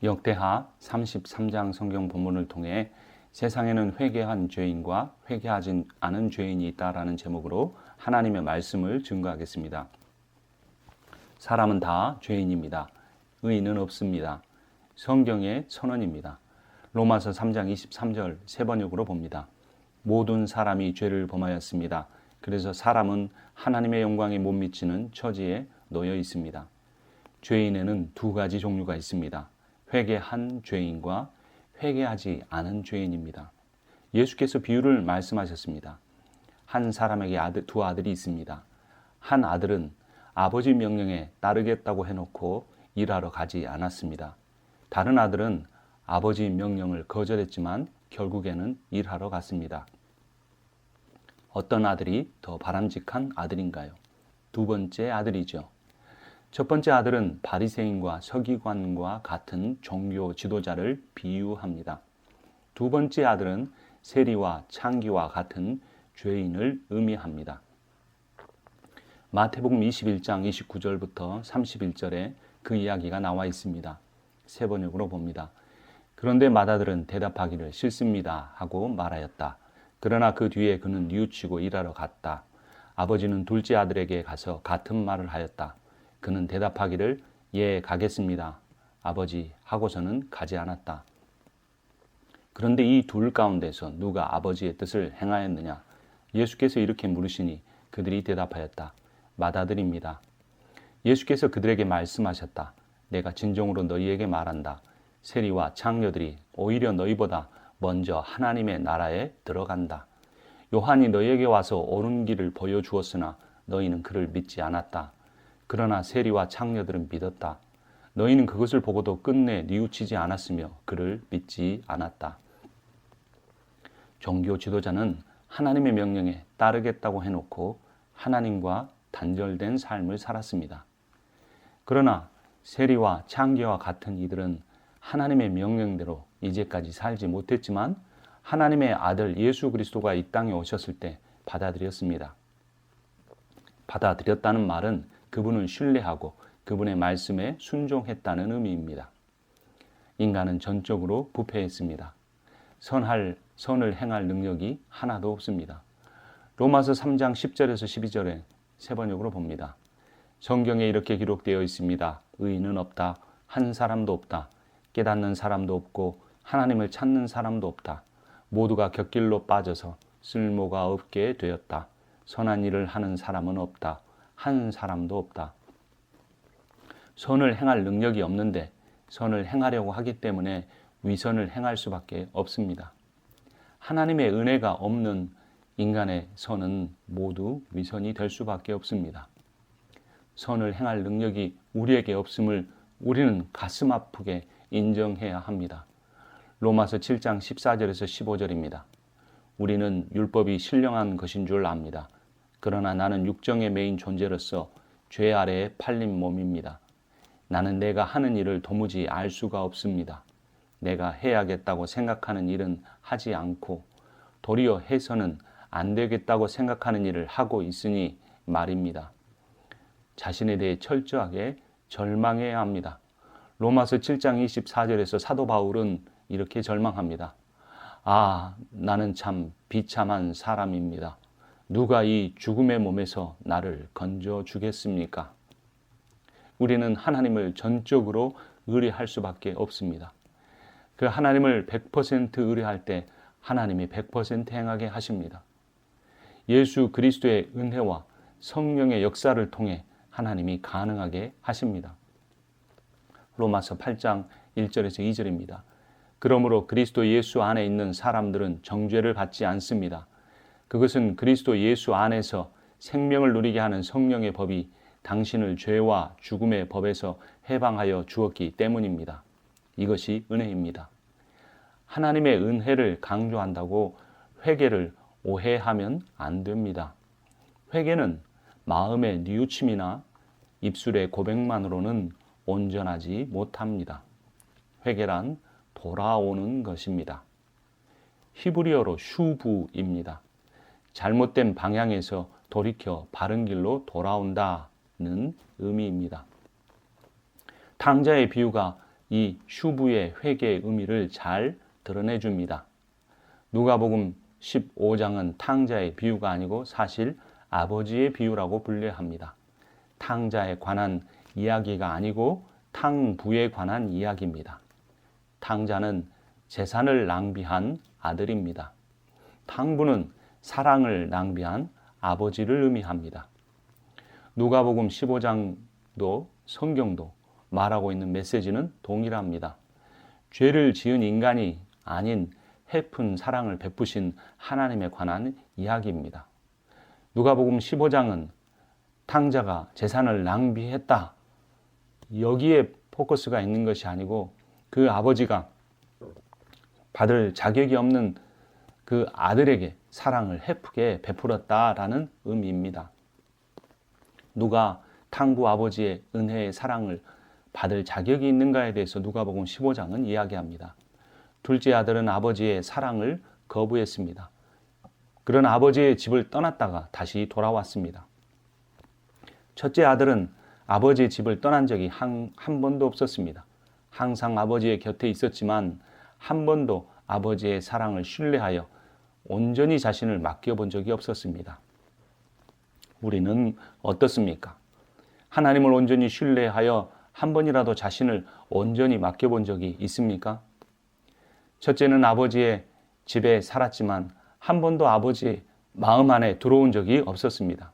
역대하 33장 성경 본문을 통해 세상에는 회개한 죄인과 회개하지 않은 죄인이 있다라는 제목으로 하나님의 말씀을 증거하겠습니다. 사람은 다 죄인입니다. 의인은 없습니다. 성경의 선언입니다. 로마서 3장 23절 세 번역으로 봅니다. 모든 사람이 죄를 범하였습니다. 그래서 사람은 하나님의 영광에 못 미치는 처지에 놓여 있습니다. 죄인에는 두 가지 종류가 있습니다. 회개한 죄인과 회개하지 않은 죄인입니다. 예수께서 비유를 말씀하셨습니다. 한 사람에게 두 아들이 있습니다. 한 아들은 아버지 명령에 따르겠다고 해놓고 일하러 가지 않았습니다. 다른 아들은 아버지 명령을 거절했지만 결국에는 일하러 갔습니다. 어떤 아들이 더 바람직한 아들인가요? 두 번째 아들이죠. 첫 번째 아들은 바리새인과 서기관과 같은 종교 지도자를 비유합니다. 두 번째 아들은 세리와 창기와 같은 죄인을 의미합니다. 마태복음 21장 29절부터 31절에 그 이야기가 나와 있습니다. 세 번역으로 봅니다. 그런데 맏아들은 대답하기를 싫습니다 하고 말하였다. 그러나 그 뒤에 그는 뉘우치고 일하러 갔다. 아버지는 둘째 아들에게 가서 같은 말을 하였다. 그는 대답하기를 예 가겠습니다. 아버지 하고서는 가지 않았다. 그런데 이 둘 가운데서 누가 아버지의 뜻을 행하였느냐? 예수께서 이렇게 물으시니 그들이 대답하였다. 맏아들입니다. 예수께서 그들에게 말씀하셨다. 내가 진정으로 너희에게 말한다. 세리와 창녀들이 오히려 너희보다 먼저 하나님의 나라에 들어간다. 요한이 너희에게 와서 옳은 길을 보여주었으나 너희는 그를 믿지 않았다. 그러나 세리와 창녀들은 믿었다. 너희는 그것을 보고도 끝내 뉘우치지 않았으며 그를 믿지 않았다. 종교 지도자는 하나님의 명령에 따르겠다고 해놓고 하나님과 단절된 삶을 살았습니다. 그러나 세리와 창기와 같은 이들은 하나님의 명령대로 이제까지 살지 못했지만 하나님의 아들 예수 그리스도가 이 땅에 오셨을 때 받아들였습니다. 받아들였다는 말은 그분을 신뢰하고 그분의 말씀에 순종했다는 의미입니다. 인간은 전적으로 부패했습니다. 선을 행할 능력이 하나도 없습니다. 로마서 3장 10절에서 12절에 세 번역으로 봅니다. 성경에 이렇게 기록되어 있습니다. 의인은 없다. 한 사람도 없다. 깨닫는 사람도 없고 하나님을 찾는 사람도 없다. 모두가 곁길로 빠져서 쓸모가 없게 되었다. 선한 일을 하는 사람은 없다. 한 사람도 없다. 선을 행할 능력이 없는데 선을 행하려고 하기 때문에 위선을 행할 수밖에 없습니다. 하나님의 은혜가 없는 인간의 선은 모두 위선이 될 수밖에 없습니다. 선을 행할 능력이 우리에게 없음을 우리는 가슴 아프게 인정해야 합니다. 로마서 7장 14절에서 15절입니다. 우리는 율법이 신령한 것인 줄 압니다. 그러나 나는 육정에 매인 존재로서 죄 아래에 팔린 몸입니다. 나는 내가 하는 일을 도무지 알 수가 없습니다. 내가 해야겠다고 생각하는 일은 하지 않고 도리어 해서는 안 되겠다고 생각하는 일을 하고 있으니 말입니다. 자신에 대해 철저하게 절망해야 합니다. 로마서 7장 24절에서 사도 바울은 이렇게 절망합니다. 아, 나는 참 비참한 사람입니다. 누가 이 죽음의 몸에서 나를 건져 주겠습니까? 우리는 하나님을 전적으로 의뢰할 수밖에 없습니다. 그 하나님을 100% 의뢰할 때 하나님이 100% 행하게 하십니다. 예수 그리스도의 은혜와 성령의 역사를 통해 하나님이 가능하게 하십니다. 로마서 8장 1절에서 2절입니다. 그러므로 그리스도 예수 안에 있는 사람들은 정죄를 받지 않습니다. 그것은 그리스도 예수 안에서 생명을 누리게 하는 성령의 법이 당신을 죄와 죽음의 법에서 해방하여 주었기 때문입니다. 이것이 은혜입니다. 하나님의 은혜를 강조한다고 회개를 오해하면 안 됩니다. 회개는 마음의 뉘우침이나 입술의 고백만으로는 온전하지 못합니다. 회개란 돌아오는 것입니다. 히브리어로 슈부입니다. 잘못된 방향에서 돌이켜 바른 길로 돌아온다는 의미입니다. 탕자의 비유가 이 슈브의 회개의 의미를 잘 드러내줍니다. 누가복음 15장은 탕자의 비유가 아니고 사실 아버지의 비유라고 분류합니다. 탕자에 관한 이야기가 아니고 탕부에 관한 이야기입니다. 탕자는 재산을 낭비한 아들입니다. 탕부는 사랑을 낭비한 아버지를 의미합니다. 누가복음 15장도 성경도 말하고 있는 메시지는 동일합니다. 죄를 지은 인간이 아닌 해픈 사랑을 베푸신 하나님에 관한 이야기입니다. 누가복음 15장은 탕자가 재산을 낭비했다. 여기에 포커스가 있는 것이 아니고 그 아버지가 받을 자격이 없는 그 아들에게 사랑을 헤프게 베풀었다라는 의미입니다. 누가 탕부 아버지의 은혜의 사랑을 받을 자격이 있는가에 대해서 누가복음 15장은 이야기합니다. 둘째 아들은 아버지의 사랑을 거부했습니다. 그런 아버지의 집을 떠났다가 다시 돌아왔습니다. 첫째 아들은 아버지의 집을 떠난 적이 한 번도 없었습니다. 항상 아버지의 곁에 있었지만 한 번도 아버지의 사랑을 신뢰하여 온전히 자신을 맡겨본 적이 없었습니다. 우리는 어떻습니까? 하나님을 온전히 신뢰하여 한 번이라도 자신을 온전히 맡겨본 적이 있습니까? 첫째는 아버지의 집에 살았지만 한 번도 아버지의 마음 안에 들어온 적이 없었습니다.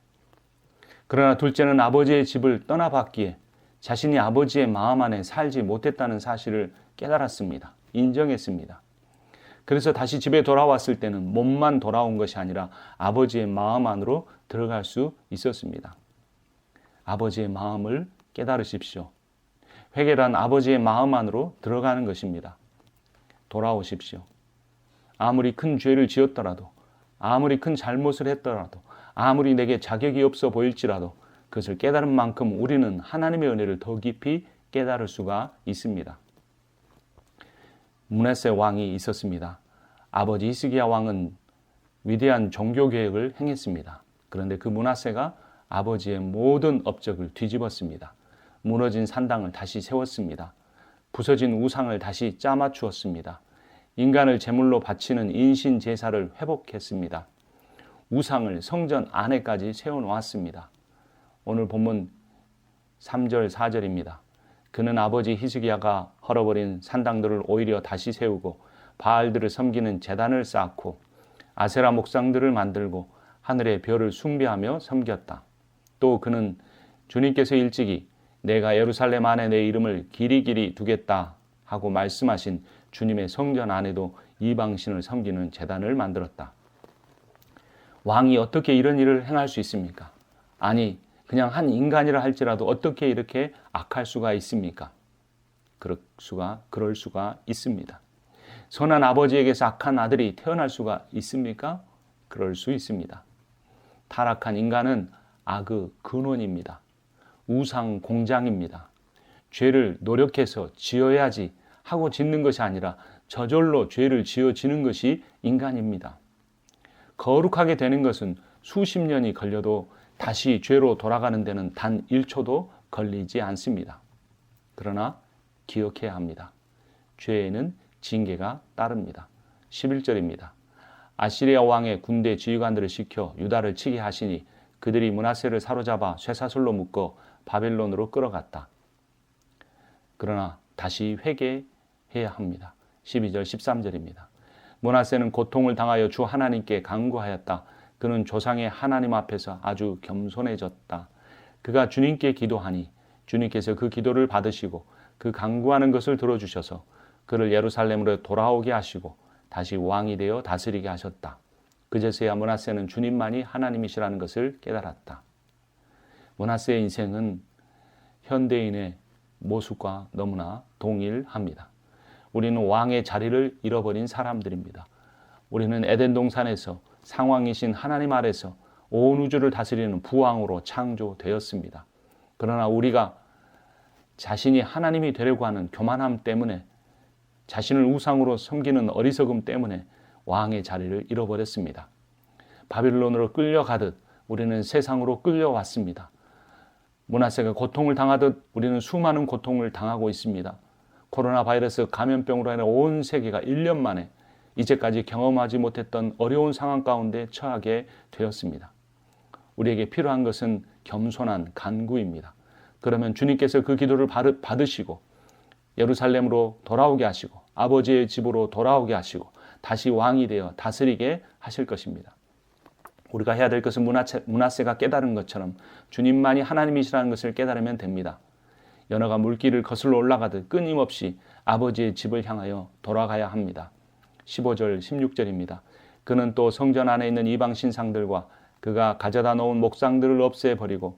그러나 둘째는 아버지의 집을 떠나봤기에 자신이 아버지의 마음 안에 살지 못했다는 사실을 깨달았습니다. 인정했습니다. 그래서 다시 집에 돌아왔을 때는 몸만 돌아온 것이 아니라 아버지의 마음 안으로 들어갈 수 있었습니다. 아버지의 마음을 깨달으십시오. 회개란 아버지의 마음 안으로 들어가는 것입니다. 돌아오십시오. 아무리 큰 죄를 지었더라도, 아무리 큰 잘못을 했더라도, 아무리 내게 자격이 없어 보일지라도 그것을 깨달은 만큼 우리는 하나님의 은혜를 더 깊이 깨달을 수가 있습니다. 므낫세 왕이 있었습니다. 아버지 히스기야 왕은 위대한 종교 계획을 행했습니다. 그런데 그 므낫세가 아버지의 모든 업적을 뒤집었습니다. 무너진 산당을 다시 세웠습니다. 부서진 우상을 다시 짜맞추었습니다. 인간을 제물로 바치는 인신 제사를 회복했습니다. 우상을 성전 안에까지 세워놓았습니다. 오늘 본문 3절 4절입니다. 그는 아버지 히스기야가 헐어버린 산당들을 오히려 다시 세우고 바알들을 섬기는 제단을 쌓고 아세라 목상들을 만들고 하늘의 별을 숭배하며 섬겼다. 또 그는 주님께서 일찍이 내가 예루살렘 안에 내 이름을 길이길이 두겠다 하고 말씀하신 주님의 성전 안에도 이방신을 섬기는 제단을 만들었다. 왕이 어떻게 이런 일을 행할 수 있습니까? 아니, 그냥 한 인간이라 할지라도 어떻게 이렇게 악할 수가 있습니까? 그럴 수가 있습니다. 선한 아버지에게서 악한 아들이 태어날 수가 있습니까? 그럴 수 있습니다. 타락한 인간은 악의 근원입니다. 우상 공장입니다. 죄를 노력해서 지어야지 하고 짓는 것이 아니라 저절로 죄를 지어지는 것이 인간입니다. 거룩하게 되는 것은 수십 년이 걸려도 다시 죄로 돌아가는 데는 단 1초도 걸리지 않습니다. 그러나 기억해야 합니다. 죄에는 징계가 따릅니다. 11절입니다. 아시리아 왕의 군대 지휘관들을 시켜 유다를 치게 하시니 그들이 므낫세를 사로잡아 쇠사슬로 묶어 바벨론으로 끌어갔다. 그러나 다시 회개해야 합니다. 12절 13절입니다. 므낫세는 고통을 당하여 주 하나님께 간구하였다. 그는 조상의 하나님 앞에서 아주 겸손해졌다. 그가 주님께 기도하니 주님께서 그 기도를 받으시고 그 간구하는 것을 들어주셔서 그를 예루살렘으로 돌아오게 하시고 다시 왕이 되어 다스리게 하셨다. 그제서야 므낫세는 주님만이 하나님이시라는 것을 깨달았다. 므낫세의 인생은 현대인의 모습과 너무나 동일합니다. 우리는 왕의 자리를 잃어버린 사람들입니다. 우리는 에덴 동산에서 상왕이신 하나님 아래서 온 우주를 다스리는 부왕으로 창조되었습니다. 그러나 우리가 자신이 하나님이 되려고 하는 교만함 때문에 자신을 우상으로 섬기는 어리석음 때문에 왕의 자리를 잃어버렸습니다. 바빌론으로 끌려가듯 우리는 세상으로 끌려왔습니다. 므낫세가 고통을 당하듯 우리는 수많은 고통을 당하고 있습니다. 코로나 바이러스 감염병으로 인해 온 세계가 1년 만에 이제까지 경험하지 못했던 어려운 상황 가운데 처하게 되었습니다. 우리에게 필요한 것은 겸손한 간구입니다. 그러면 주님께서 그 기도를 받으시고 예루살렘으로 돌아오게 하시고 아버지의 집으로 돌아오게 하시고 다시 왕이 되어 다스리게 하실 것입니다. 우리가 해야 될 것은 므낫세가 깨달은 것처럼 주님만이 하나님이시라는 것을 깨달으면 됩니다. 연어가 물길을 거슬러 올라가듯 끊임없이 아버지의 집을 향하여 돌아가야 합니다. 15절 16절입니다. 그는 또 성전 안에 있는 이방 신상들과 그가 가져다 놓은 목상들을 없애버리고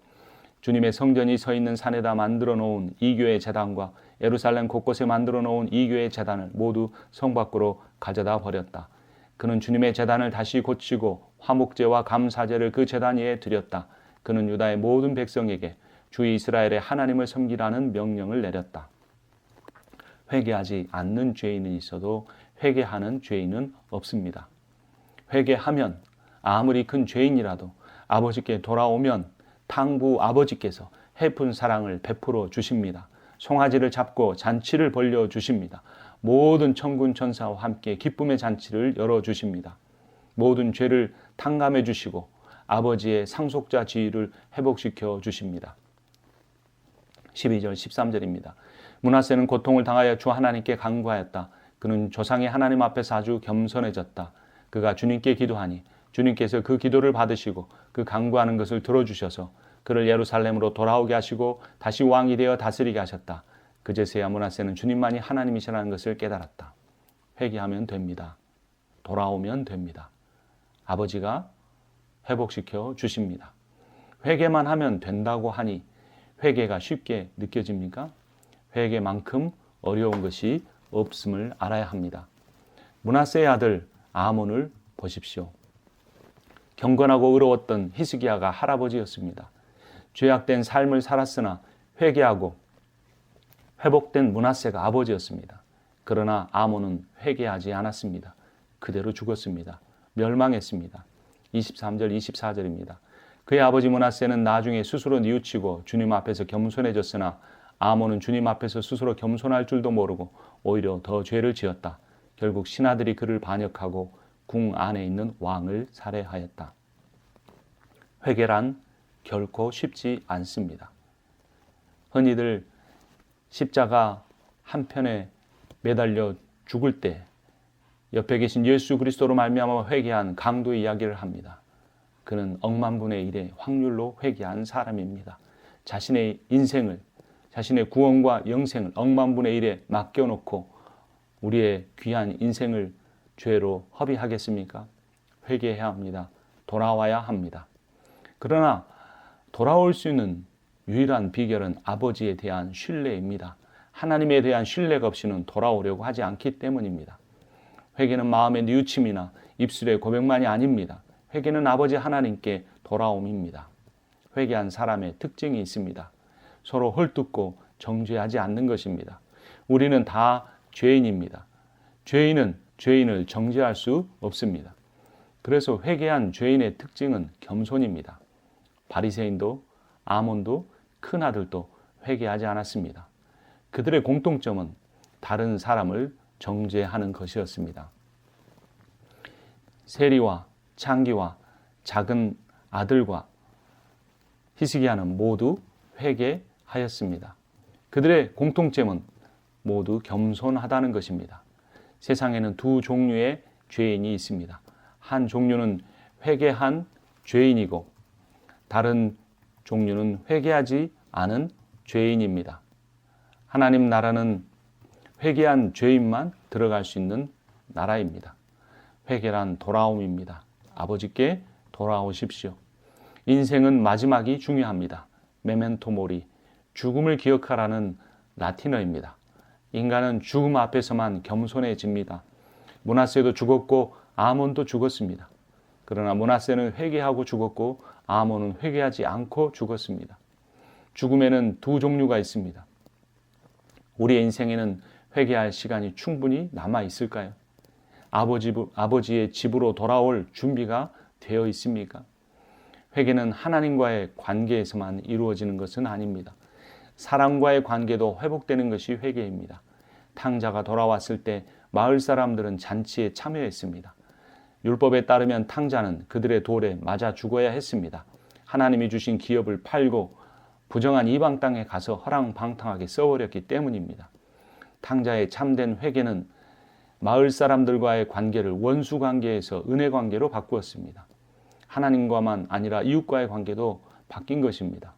주님의 성전이 서 있는 산에다 만들어 놓은 이교의 제단과 예루살렘 곳곳에 만들어 놓은 이교의 제단을 모두 성 밖으로 가져다 버렸다. 그는 주님의 제단을 다시 고치고 화목제와 감사제를 그 제단 위에 드렸다. 그는 유다의 모든 백성에게 주 이스라엘의 하나님을 섬기라는 명령을 내렸다. 회개하지 않는 죄인은 있어도 회개하는 죄인은 없습니다. 회개하면 아무리 큰 죄인이라도 아버지께 돌아오면 탕부 아버지께서 해픈 사랑을 베풀어 주십니다. 송아지를 잡고 잔치를 벌려 주십니다. 모든 천군 천사와 함께 기쁨의 잔치를 열어 주십니다. 모든 죄를 탕감해 주시고 아버지의 상속자 지위를 회복시켜 주십니다. 12절 13절입니다. 므낫세는 고통을 당하여 주 하나님께 간구하였다. 그는 조상의 하나님 앞에서 아주 겸손해졌다. 그가 주님께 기도하니 주님께서 그 기도를 받으시고 그 간구하는 것을 들어주셔서 그를 예루살렘으로 돌아오게 하시고 다시 왕이 되어 다스리게 하셨다. 그제서야 므낫세는 주님만이 하나님이시라는 것을 깨달았다. 회개하면 됩니다. 돌아오면 됩니다. 아버지가 회복시켜 주십니다. 회개만 하면 된다고 하니 회개가 쉽게 느껴집니까? 회개만큼 어려운 것이 없음을 알아야 합니다. 므낫세의 아들 아몬을 보십시오. 경건하고 의로웠던 히스기야가 할아버지였습니다. 죄악된 삶을 살았으나 회개하고 회복된 므낫세가 아버지였습니다. 그러나 아몬은 회개하지 않았습니다. 그대로 죽었습니다. 멸망했습니다. 23절 24절입니다. 그의 아버지 므낫세는 나중에 스스로 뉘우치고 주님 앞에서 겸손해졌으나 아몬은 주님 앞에서 스스로 겸손할 줄도 모르고 오히려 더 죄를 지었다. 결국 신하들이 그를 반역하고 궁 안에 있는 왕을 살해하였다. 회개란 결코 쉽지 않습니다. 흔히들 십자가 한편에 매달려 죽을 때 옆에 계신 예수 그리스도로 말미암아 회개한 강도의 이야기를 합니다. 그는 억만분의 1의 확률로 회개한 사람입니다. 자신의 인생을, 자신의 구원과 영생을 억만분의 1에 맡겨놓고 우리의 귀한 인생을 죄로 허비하겠습니까? 회개해야 합니다. 돌아와야 합니다. 그러나 돌아올 수 있는 유일한 비결은 아버지에 대한 신뢰입니다. 하나님에 대한 신뢰가 없이는 돌아오려고 하지 않기 때문입니다. 회개는 마음의 뉘우침이나 입술의 고백만이 아닙니다. 회개는 아버지 하나님께 돌아옴입니다. 회개한 사람의 특징이 있습니다. 서로 헐뜯고 정죄하지 않는 것입니다. 우리는 다 죄인입니다. 죄인은 죄인을 정죄할 수 없습니다. 그래서 회개한 죄인의 특징은 겸손입니다. 바리새인도 아몬도 큰아들도 회개하지 않았습니다. 그들의 공통점은 다른 사람을 정죄하는 것이었습니다. 세리와 창기와 작은 아들과 히스기야는 모두 회개하였습니다. 그들의 공통점은 모두 겸손하다는 것입니다. 세상에는 두 종류의 죄인이 있습니다. 한 종류는 회개한 죄인이고 다른 종류는 회개하지 않은 죄인입니다. 하나님 나라는 회개한 죄인만 들어갈 수 있는 나라입니다. 회개란 돌아옴입니다. 아버지께 돌아오십시오. 인생은 마지막이 중요합니다. 메멘토 모리, 죽음을 기억하라는 라틴어입니다. 인간은 죽음 앞에서만 겸손해집니다. 므낫세도 죽었고 아몬도 죽었습니다. 그러나 므낫세는 회개하고 죽었고 아몬은 회개하지 않고 죽었습니다. 죽음에는 두 종류가 있습니다. 우리의 인생에는 회개할 시간이 충분히 남아 있을까요? 아버지의 집으로 돌아올 준비가 되어 있습니까? 회개는 하나님과의 관계에서만 이루어지는 것은 아닙니다. 사람과의 관계도 회복되는 것이 회개입니다. 탕자가 돌아왔을 때 마을 사람들은 잔치에 참여했습니다. 율법에 따르면 탕자는 그들의 돌에 맞아 죽어야 했습니다. 하나님이 주신 기업을 팔고 부정한 이방 땅에 가서 허랑방탕하게 써버렸기 때문입니다. 탕자의 참된 회개는 마을 사람들과의 관계를 원수 관계에서 은혜 관계로 바꾸었습니다. 하나님과만 아니라 이웃과의 관계도 바뀐 것입니다.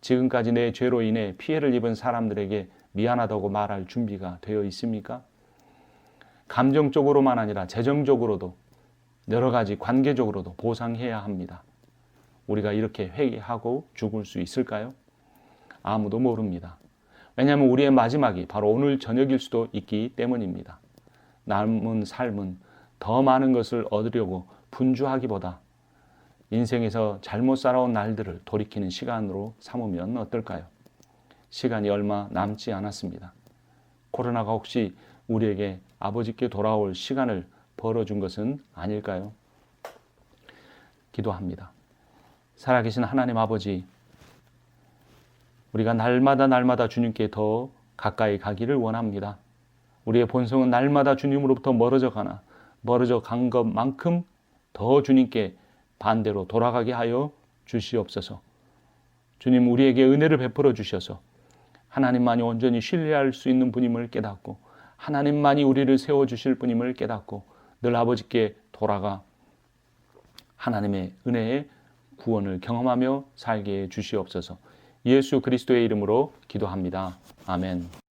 지금까지 내 죄로 인해 피해를 입은 사람들에게 미안하다고 말할 준비가 되어 있습니까? 감정적으로만 아니라 재정적으로도 여러 가지 관계적으로도 보상해야 합니다. 우리가 이렇게 회개하고 죽을 수 있을까요? 아무도 모릅니다. 왜냐하면 우리의 마지막이 바로 오늘 저녁일 수도 있기 때문입니다. 남은 삶은 더 많은 것을 얻으려고 분주하기보다 인생에서 잘못 살아온 날들을 돌이키는 시간으로 삼으면 어떨까요? 시간이 얼마 남지 않았습니다. 코로나가 혹시 우리에게 아버지께 돌아올 시간을 벌어준 것은 아닐까요? 기도합니다. 살아계신 하나님 아버지, 우리가 날마다 주님께 더 가까이 가기를 원합니다. 우리의 본성은 날마다 주님으로부터 멀어져 간 것만큼 더 주님께 반대로 돌아가게 하여 주시옵소서. 주님, 우리에게 은혜를 베풀어 주셔서 하나님만이 온전히 신뢰할 수 있는 분임을 깨닫고 하나님만이 우리를 세워주실 분임을 깨닫고 늘 아버지께 돌아가 하나님의 은혜의 구원을 경험하며 살게 해 주시옵소서. 예수 그리스도의 이름으로 기도합니다. 아멘.